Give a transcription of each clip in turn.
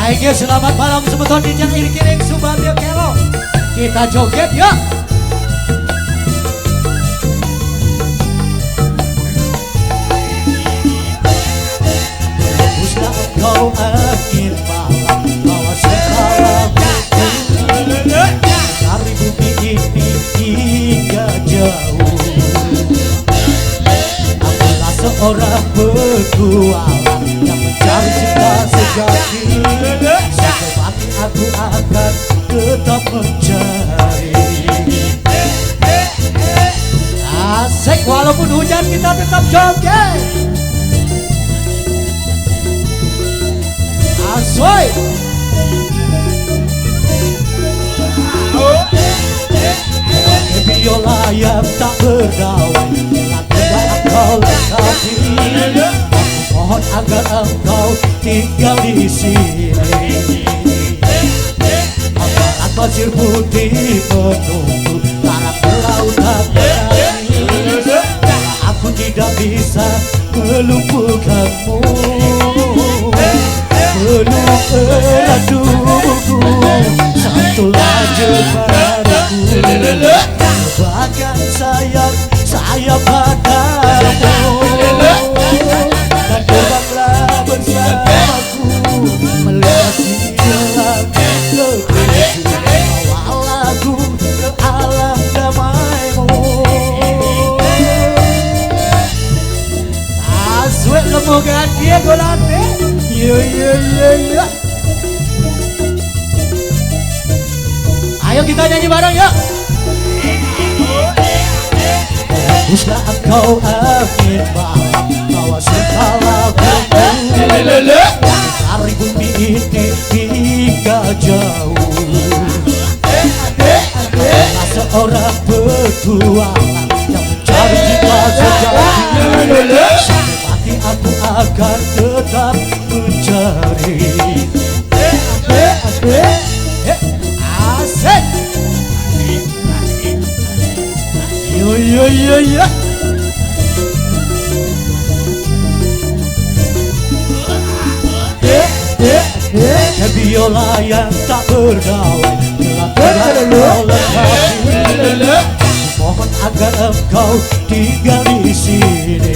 Ayo selamat malam sebetul di kiri kiri Subabia Kelo. Kita joget yuk. Usah kau angin malam bawa segala dari bumi ini hingga jauh. Akulah seorang petualang yang mencari cinta sejati. Sampai mati aku akan tetap mencari. Asik, walaupun hujan kita tetap joget. Asoy. Biola yang tak berdauai telah tidak kau lengkapi. Mohon agar engkau tinggal di sini. Aparat pasir putih menunggu karang lautan berani. Aku tidak bisa melumpuhkanmu. Peluk erat tubuhku, sentuhlah jemariku. Bahkan sayap padamu. Dan terbanglah bersamaku melewati jalan kehidupan. Bawalah aku ke alam damaimu. Aswek kemoga dia golante. Yo. Ayo kita nyanyi bareng yuk. Usah engkau angin malam bawa segala bumbu dari bumi ini hingga jauh. Akulah seorang petualang yang mencari cinta sejati. Sampai mati aku akan tetap mencari. Asik. Yo. Biola yang tak berdauai telah tidak kau lengkapi. Mohon agar engkau tinggal di sini.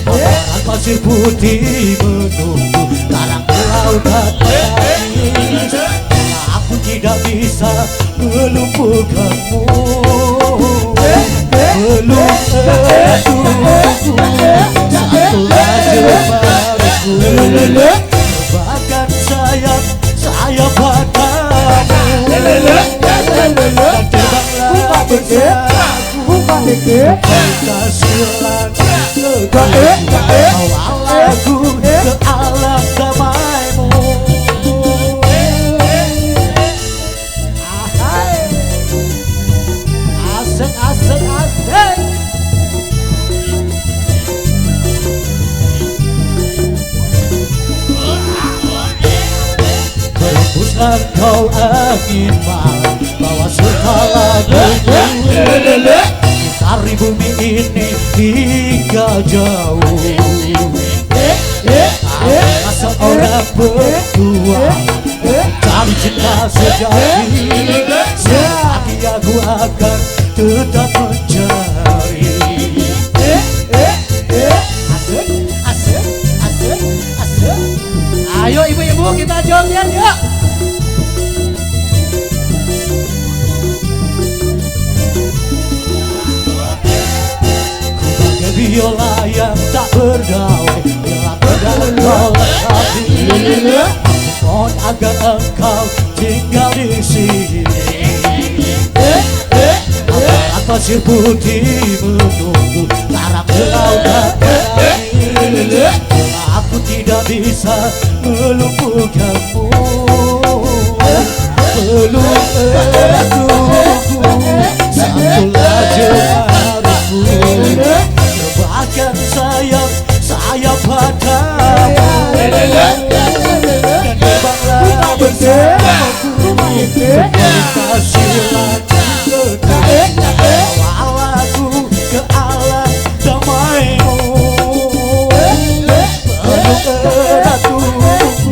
Aparat pasir putih menunggu karang lautan berani. Aku tidak bisa melumpuhkanmu. Peluk erat tubuhku, sentuhlah jemariku. Bahkan sayap padamu. Dan terbanglah bersamaku kita silang bawalah aku ke alam damaimu. Asik. Hembuskan kau angin malam bawa segala bumbu dari bumi ini hingga jauh. Akulah seorang petualang cari cinta sejati. Selagi aku akan tetap mencari. Asik. Ayo ibu-ibu kita joget yuk. Kubagai biola yang tak berdauai bila tidak kau lengkapi. Mohon agar engkau tinggal di sini. Aparat pasir putih menunggu karang lautan berani. Aku tidak bisa melumpuhkanmu. Peluk erat tubuhku, sentuhlah jemariku. Bahkan sayap padamu. Dan terbanglah bersamaku kita silang bawalah aku ke alam damaimu. Peluk erat tubuhku,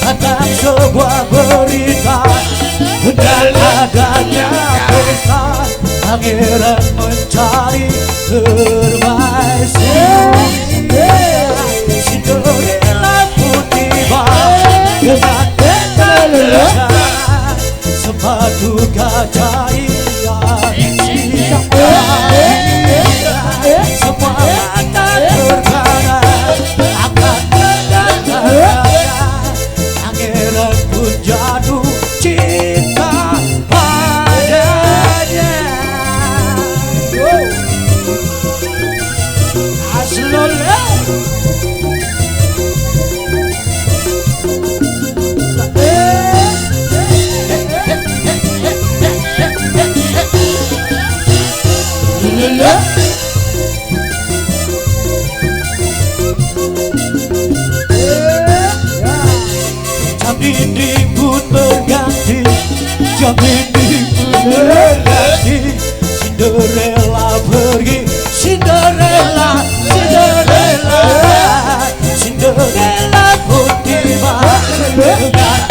tentang sebuah berita dan adanya pesta pangeran mencari permaisuri. Cinderella pun tiba dengan rencana sepatu gajah hias. Semua mata terkana akan kedatangannya. Pangeran pun jatuh cinta padanya. Aslole jam dinding pun berganti, jam dinding pun berganti. Cinderella pergi, Cinderella, Cinderella, Cinderella pun tiba dengan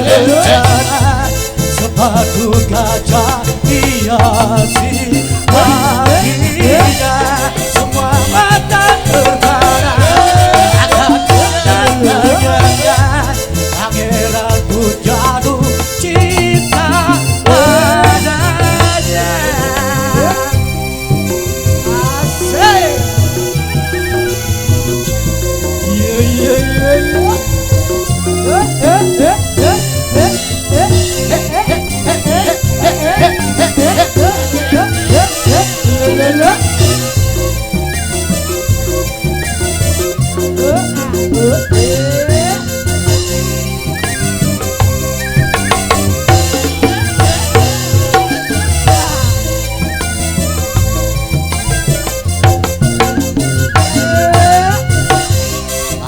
rencana sepatu gajah hiasi baginya. Semua mata terkana akan kedatangannya. Pangeran pun jatuh cinta padanya. Asik. Yeah, yeah, yeah, yeah.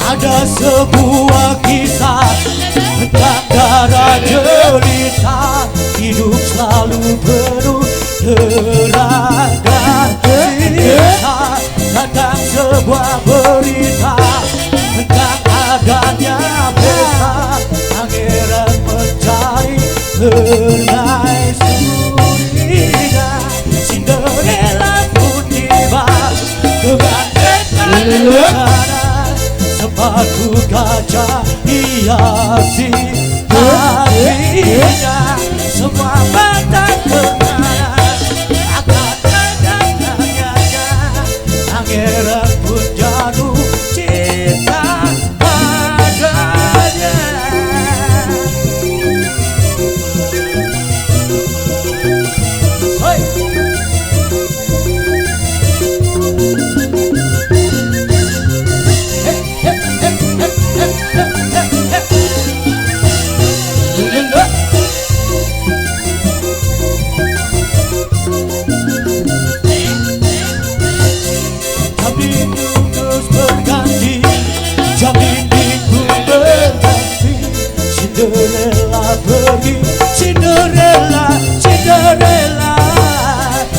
Ada sebuah kisah tentang darah jelita, hidup selalu penuh terang dan cinta. Tentang sebuah berita tentang adanya pesta pangeran mencari permaisurinya. Cinderella pun tiba dengan rencana sepatu gajah hiasi hatinya. Semua mata terkana akan kedatangannya. Pangeran pun jatuh cinta padanya. Hey. Jam dinding pun berganti, Cinderella pergi, Cinderella, Cinderella,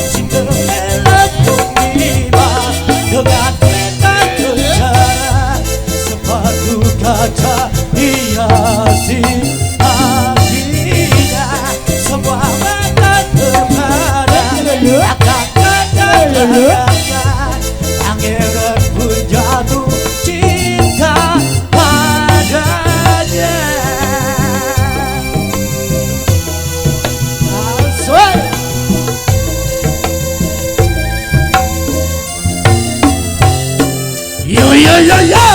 Cinderella pun tiba dengan pesta rencana sepatu gajah hiasi hatinya. Semua mata terkana akan kedatangannya. Pangeran pun jatuh cinta padanya. Asal. Yo yo yo yo.